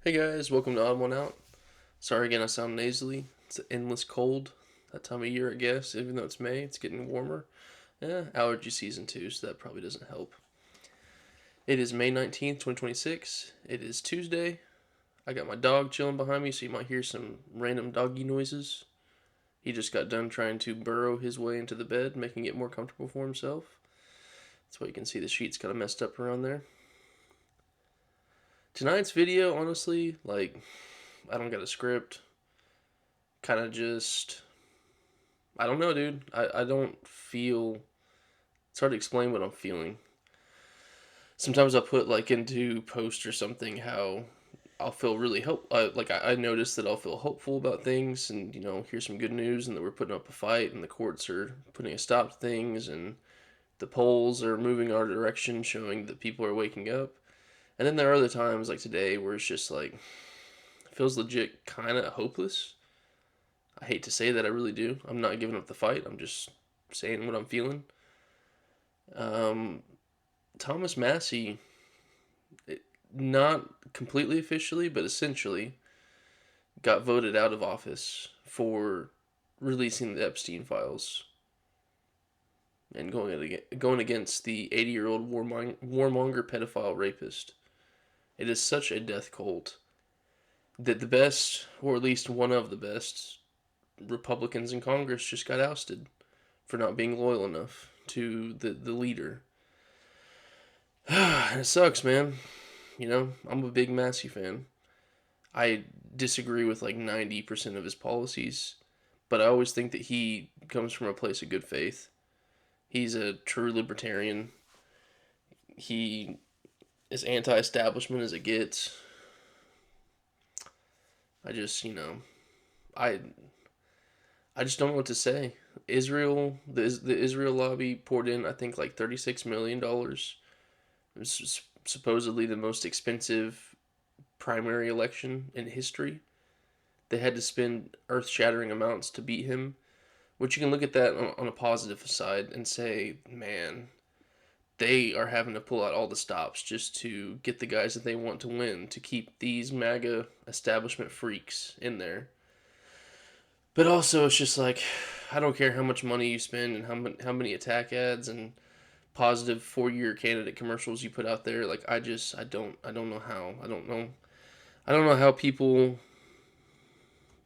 Hey guys, welcome to Odd One Out. Sorry again, I sound nasally. It's an endless cold. That time of year, I guess. Even though it's May, it's getting warmer. Allergy season too, so that probably doesn't help. It is May 19th, 2026. It is Tuesday. I got my dog chilling behind me, so you might hear some random doggy noises. He just got done trying to burrow his way into the bed, making it more comfortable for himself. That's why you can see the sheets kind of messed up around there. Tonight's video, honestly, I don't got a script. Kind of just I don't know, dude. I don't feel. It's hard to explain what I'm feeling. Sometimes I'll put into post or something how I'll feel really I notice that I'll feel hopeful about things, and here's some good news, and that we're putting up a fight, and the courts are putting a stop to things, and the polls are moving our direction, showing that people are waking up. And then there are other times like today where it's just like it feels legit kind of hopeless. I hate to say that, I really do. I'm not giving up the fight. I'm just saying what I'm feeling. Um, Thomas Massey, not completely officially, but essentially, got voted out of office for releasing the Epstein files and going against the 80-year-old warmonger pedophile rapist. It is such a death cult that the best, or at least one of the best, Republicans in Congress just got ousted for not being loyal enough to the leader. And it sucks, man. I'm a big Massey fan. I disagree with like 90% of his policies, but I always think that he comes from a place of good faith. He's a true libertarian. He is anti-establishment as it gets. I just, I I just don't know what to say. The Israel lobby poured in, I think, like $36 million. It was supposedly the most expensive primary election in history. They had to spend earth shattering amounts to beat him, which you can look at that on a positive side and say, man, they are having to pull out all the stops just to get the guys that they want to win, to keep these MAGA establishment freaks in there. But also, it's just like, I don't care how much money you spend and how many attack ads and positive 4-year candidate commercials you put out there. Like, I don't know how. I don't know how people.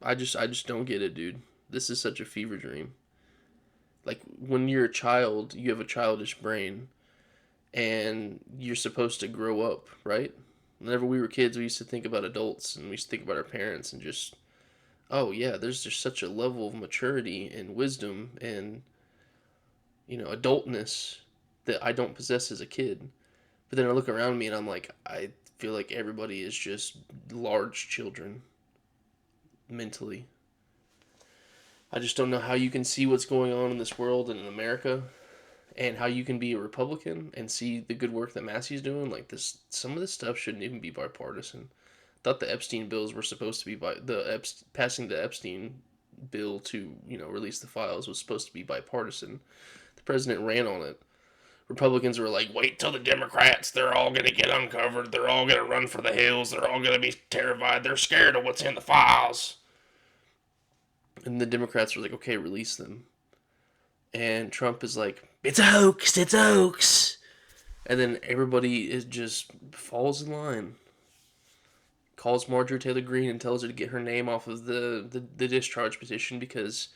I just don't get it, dude. This is such a fever dream. Like when you're a child, you have a childish brain, and you're supposed to grow up, right? Whenever we were kids, we used to think about adults, and we used to think about our parents, and just, oh yeah, there's just such a level of maturity and wisdom and adultness that I don't possess as a kid. But then I look around me and I'm like, I feel like everybody is just large children mentally. I just don't know how you can see what's going on in this world and in America, and how you can be a Republican and see the good work that Massey's doing. Like this, some of this stuff shouldn't even be bipartisan. I thought the Epstein bills were supposed to be passing the Epstein bill to release the files was supposed to be bipartisan. The president ran on it. Republicans were like, wait till the Democrats, they're all going to get uncovered. They're all going to run for the hills. They're all going to be terrified. They're scared of what's in the files. And the Democrats were like, okay, release them. And Trump is like, it's a hoax, it's a hoax. And then everybody is just falls in line. Calls Marjorie Taylor Greene and tells her to get her name off of the discharge petition because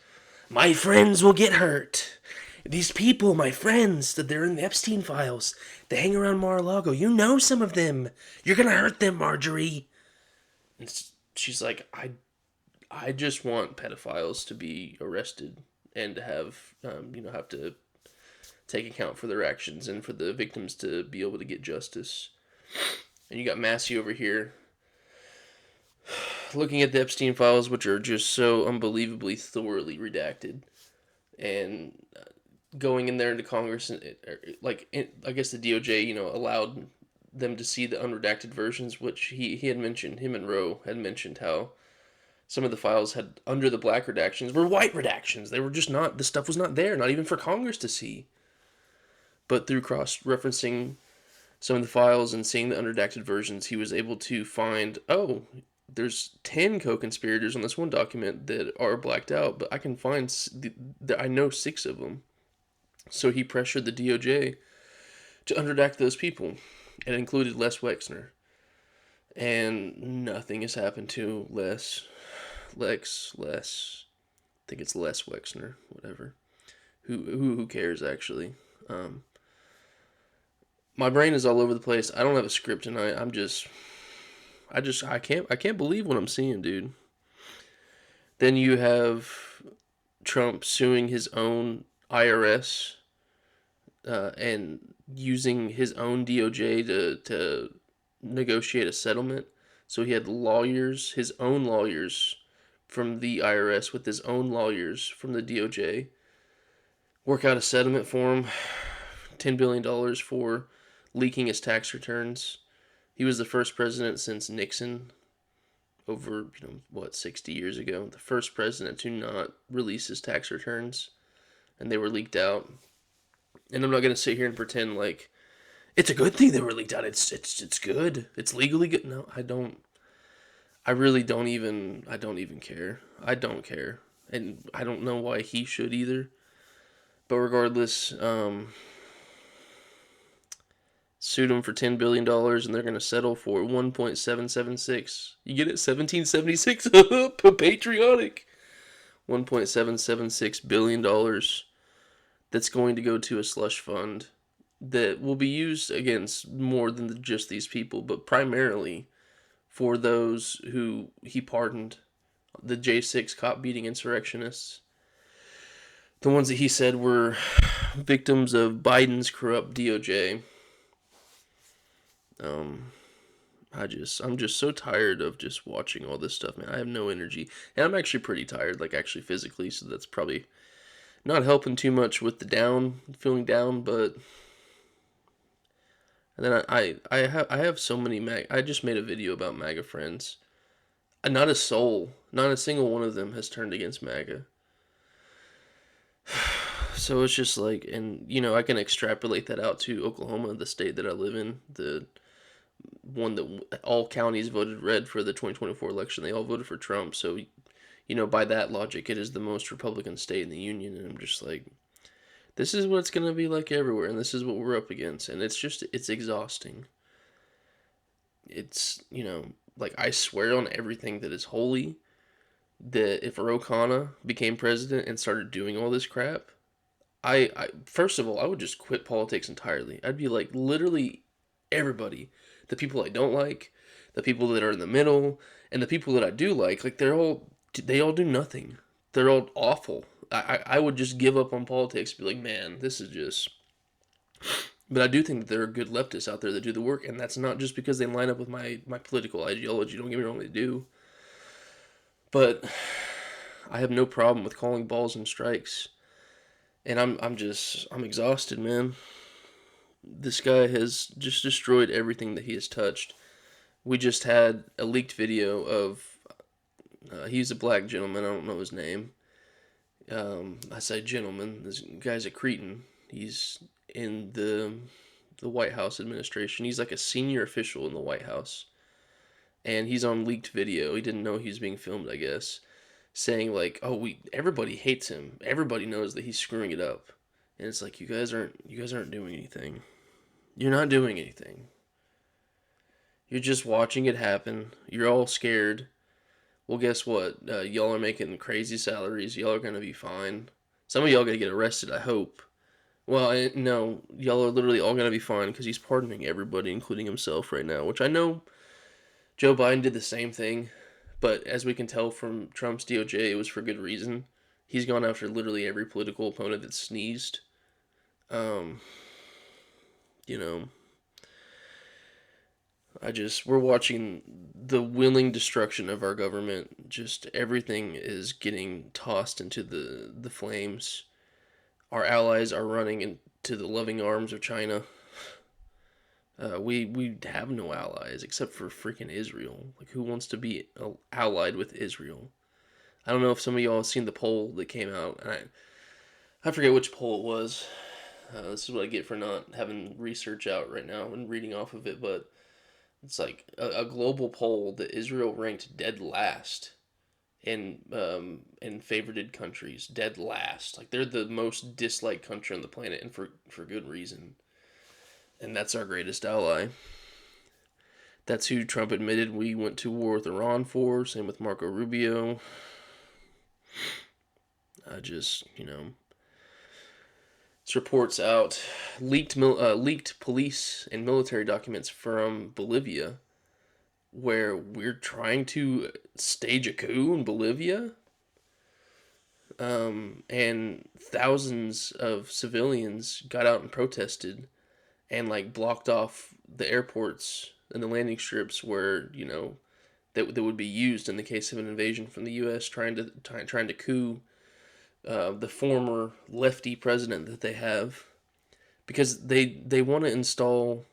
my friends will get hurt. These people, my friends, that they're in the Epstein files. They hang around Mar-a-Lago. You know some of them. You're gonna hurt them, Marjorie. And she's like, I just want pedophiles to be arrested and to have to take account for their actions and for the victims to be able to get justice. And you got Massey over here looking at the Epstein files, which are just so unbelievably thoroughly redacted, and going in there into Congress, and I guess the DOJ, allowed them to see the unredacted versions, which he had mentioned, him and Roe had mentioned how some of the files had under the black redactions were white redactions. They were just not, the stuff was not there, not even for Congress to see. But through cross referencing some of the files and seeing the unredacted versions, he was able to find, oh, there's 10 co-conspirators on this one document that are blacked out, but I can find, I know 6 of them. So he pressured the DOJ to unredact those people. It included Les Wexner. And nothing has happened to Les. I think it's Les Wexner, whatever. Who cares, actually? My brain is all over the place. I don't have a script tonight. I can't believe what I'm seeing, dude. Then you have Trump suing his own IRS and using his own DOJ to negotiate a settlement. So he had lawyers, his own lawyers from the IRS with his own lawyers from the DOJ work out a settlement for him, $10 billion for leaking his tax returns. He was the first president since Nixon, over, 60 years ago, the first president to not release his tax returns, and they were leaked out. And I'm not going to sit here and pretend like it's a good thing they were leaked out. It's good. It's legally good. No, I don't. I really don't even. I don't even care. I don't care, and I don't know why he should either. But regardless, sued him for $10 billion, and they're going to settle for 1.776. You get it? 1776. Patriotic. $1.776 billion. That's going to go to a slush fund that will be used against more than just these people, but primarily for those who he pardoned, the J6 cop beating insurrectionists, the ones that he said were victims of Biden's corrupt DOJ. I'm just so tired of just watching all this stuff, man. I have no energy, and I'm actually pretty tired, like actually physically, so that's probably not helping too much with the feeling down, but. And then I have so many I just made a video about MAGA friends. Not a soul, not a single one of them has turned against MAGA. So it's just like, and I can extrapolate that out to Oklahoma, the state that I live in, the one that all counties voted red for the 2024 election. They all voted for Trump. So, by that logic, it is the most Republican state in the union. And I'm just like, this is what it's going to be like everywhere, and this is what we're up against, and it's exhausting. It's, like, I swear on everything that is holy, that if Ro Khanna became president and started doing all this crap, I first of all, I would just quit politics entirely. I'd be like, literally everybody, the people I don't like, the people that are in the middle, and the people that I do like they all do nothing. They're all awful. I would just give up on politics, be like, man, this is just. But I do think that there are good leftists out there that do the work, and that's not just because they line up with my political ideology. Don't get me wrong, they do. But I have no problem with calling balls and strikes, and I'm exhausted, man. This guy has just destroyed everything that he has touched. We just had a leaked video of. He's a black gentleman. I don't know his name. I say gentleman. This guy's a cretin. He's in the White House administration. He's like a senior official in the White House. And he's on leaked video. He didn't know he was being filmed, I guess. Saying like, oh, everybody hates him. Everybody knows that he's screwing it up. And it's like, you guys aren't doing anything. You're not doing anything. You're just watching it happen. You're all scared. Well, guess what? Y'all are making crazy salaries. Y'all are going to be fine. Some of y'all going to get arrested, I hope. Well, no. Y'all are literally all going to be fine because he's pardoning everybody, including himself right now. Which I know Joe Biden did the same thing. But as we can tell from Trump's DOJ, it was for good reason. He's gone after literally every political opponent that sneezed. You know... we're watching the willing destruction of our government. Just everything is getting tossed into the flames. Our allies are running into the loving arms of China. We have no allies except for freaking Israel. Like, who wants to be allied with Israel? I don't know if some of y'all have seen the poll that came out. And I forget which poll it was. This is what I get for not having research out right now and reading off of it, but it's like a global poll that Israel ranked dead last in favorited countries, dead last. Like they're the most disliked country on the planet, and for good reason. And that's our greatest ally. That's who Trump admitted we went to war with Iran for. Same with Marco Rubio. I just, this reports out leaked police and military documents from Bolivia, where we're trying to stage a coup in Bolivia, and thousands of civilians got out and protested, and like blocked off the airports and the landing strips where that would be used in the case of an invasion from the U.S. trying to coup the former lefty president that they have, because they want to install,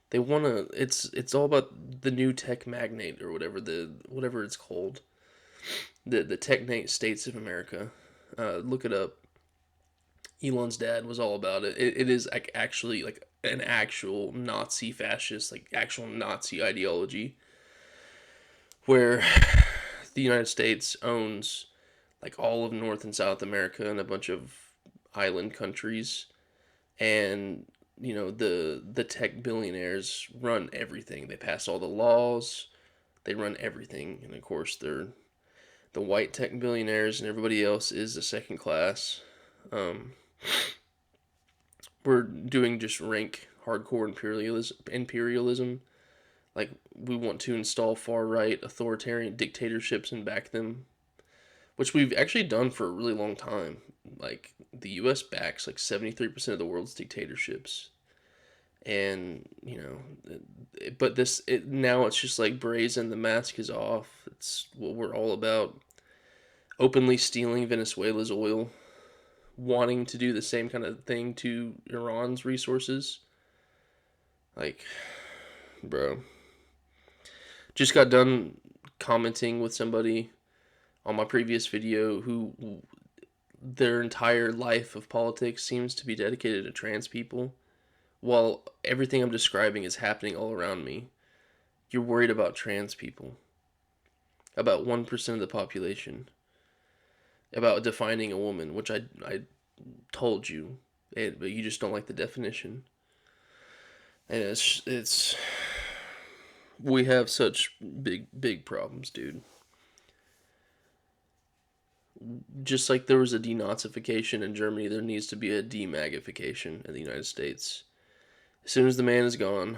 they want to, it's all about the new tech magnate, or whatever it's called, the technate states of America. Look it up. Elon's dad was all about it. It is like actually like an actual Nazi fascist, like actual Nazi ideology, where the United States owns like all of North and South America and a bunch of island countries, and the tech billionaires run everything. They pass all the laws, they run everything, and of course they're the white tech billionaires, and everybody else is a second class. Um, we're doing just rank hardcore imperialism. Like we want to install far right authoritarian dictatorships and back them, which we've actually done for a really long time. Like the U.S. backs like 73% of the world's dictatorships, and but now it's just like brazen. The mask is off. It's what we're all about. Openly stealing Venezuela's oil, wanting to do the same kind of thing to Iran's resources. Like, bro, just got done commenting with somebody on my previous video who their entire life of politics seems to be dedicated to trans people, while everything I'm describing is happening all around me. You're worried about trans people, about 1% of the population, about defining a woman, which I told you, but you just don't like the definition. And it's we have such big problems, dude. Just like there was a denazification in Germany, there needs to be a demagification in the United States. As soon as the man is gone,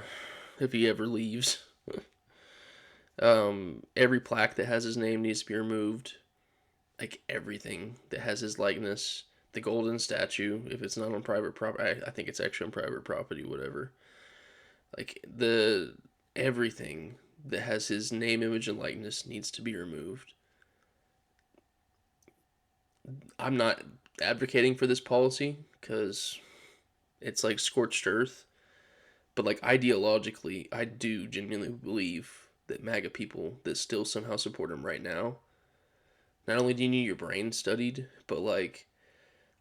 if he ever leaves, every plaque that has his name needs to be removed. Like everything that has his likeness. The golden statue, if it's not on private property, I think it's actually on private property, whatever. Like everything that has his name, image, and likeness needs to be removed. I'm not advocating for this policy because it's like scorched earth, but like ideologically, I do genuinely believe that MAGA people that still somehow support him right now, not only do you need your brain studied, but like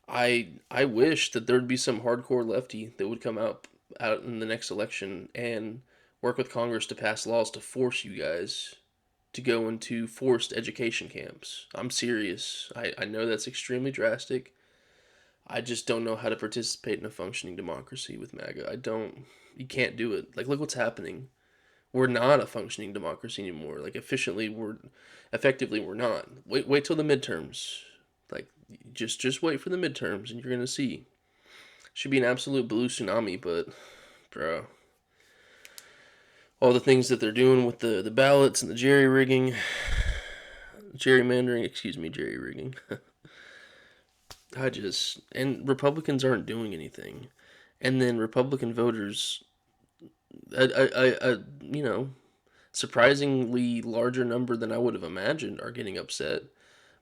I wish that there'd be some hardcore lefty that would come out in the next election and work with Congress to pass laws to force you guys to go into forced education camps. I'm serious. I know that's extremely drastic. I just don't know how to participate in a functioning democracy with MAGA. I don't. You can't do it. Like, look what's happening. We're not a functioning democracy anymore. Like, effectively, we're not. Wait till the midterms. Like, just wait for the midterms, and you're gonna see. Should be an absolute blue tsunami, but, bro, all the things that they're doing with the ballots and the jerry rigging. And Republicans aren't doing anything, and then Republican voters, surprisingly larger number than I would have imagined are getting upset.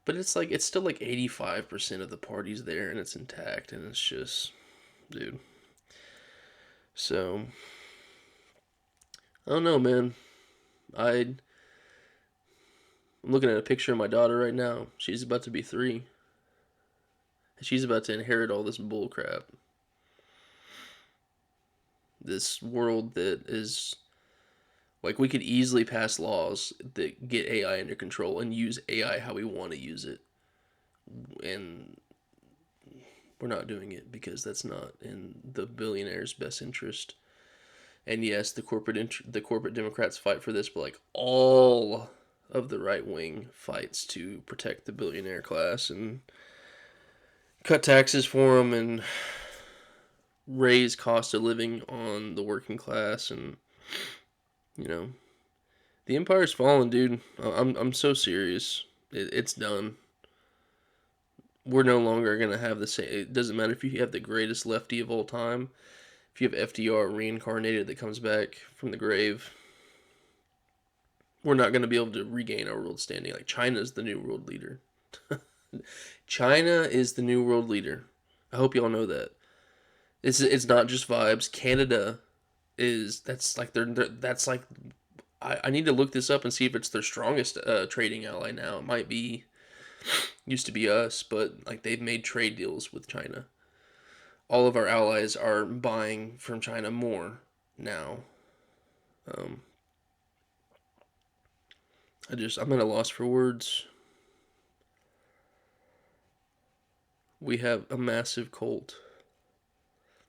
But it's still like 85% of the party's there and it's intact, and it's just, dude. So I don't know, man. I'm looking at a picture of my daughter right now. She's about to be 3. She's about to inherit all this bull crap. This world that is like, we could easily pass laws that get AI under control and use AI how we want to use it. And we're not doing it because that's not in the billionaires' best interest. And yes, the corporate Democrats fight for this, but like all of the right wing fights to protect the billionaire class and cut taxes for them and raise cost of living on the working class. And you know, the empire's fallen, dude. I'm so serious. It's done. We're no longer gonna have the same. It doesn't matter if you have the greatest lefty of all time. If you have FDR reincarnated that comes back from the grave, we're not going to be able to regain our world standing. Like, China's the new world leader. China is the new world leader. I hope y'all know that. It's not just vibes. Canada is that's like that's like I need to look this up and see if it's their strongest trading ally now. It might be, used to be us, but like they've made trade deals with China. All of our allies are buying from China more now. Um, I'm at a loss for words. We have a massive cult.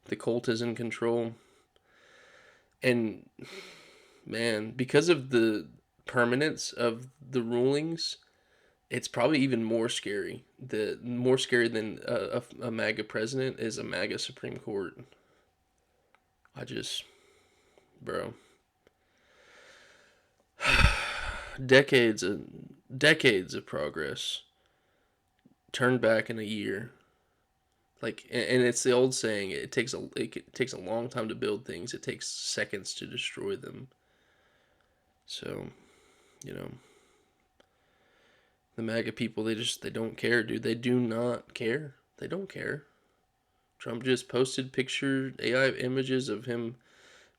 The cult is in control. And man, because of the permanence of the rulings, it's probably even more scary. The more scary than a MAGA president is a MAGA Supreme Court. I just, bro, decades of progress turned back in a year. Like, and it's the old saying: it takes a long time to build things. It takes seconds to destroy them. So, you know, the MAGA people, they don't care, dude. They do not care. They don't care. Trump just posted AI images of him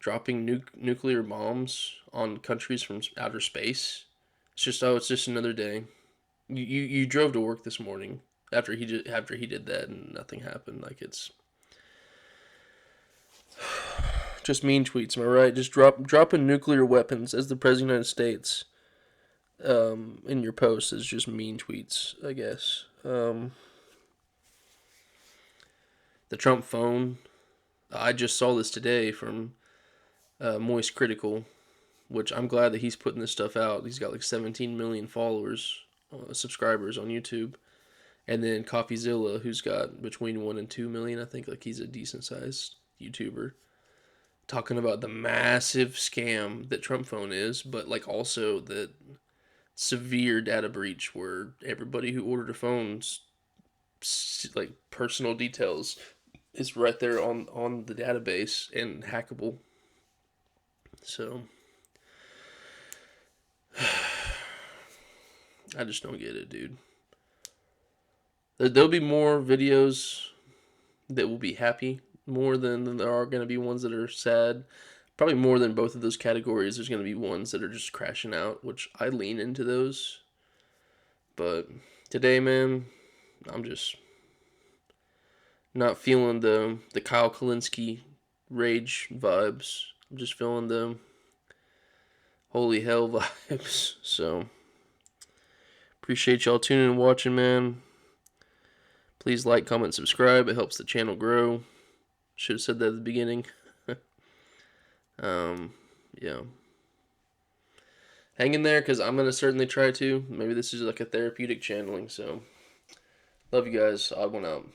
dropping nuclear bombs on countries from outer space. It's just another day. You drove to work this morning after he did that and nothing happened. Like, it's just mean tweets. Am I right? Just dropping nuclear weapons as the president of the United States in your post is just mean tweets, I guess. The Trump phone. I just saw this today from Moist Critical, which I'm glad that he's putting this stuff out. He's got like 17 million followers, subscribers on YouTube. And then CoffeeZilla, who's got between 1 and 2 million, I think. Like, he's a decent sized YouTuber. Talking about the massive scam that Trump phone is, but like also the severe data breach where everybody who ordered a phone's like personal details is right there on the database and hackable. So I just don't get it, dude. There'll be more videos that will be happy more than there are going to be ones that are sad. Probably more than both of those categories. There's going to be ones that are just crashing out, which I lean into those. But today, man, I'm just not feeling the Kyle Kalinske rage vibes. I'm just feeling the holy hell vibes. So appreciate y'all tuning and watching, man. Please like, comment, subscribe. It helps the channel grow. Should have said that at the beginning. Yeah. Hang in there, because I'm going to certainly try to. Maybe this is like a therapeutic channeling, so love you guys. I went out.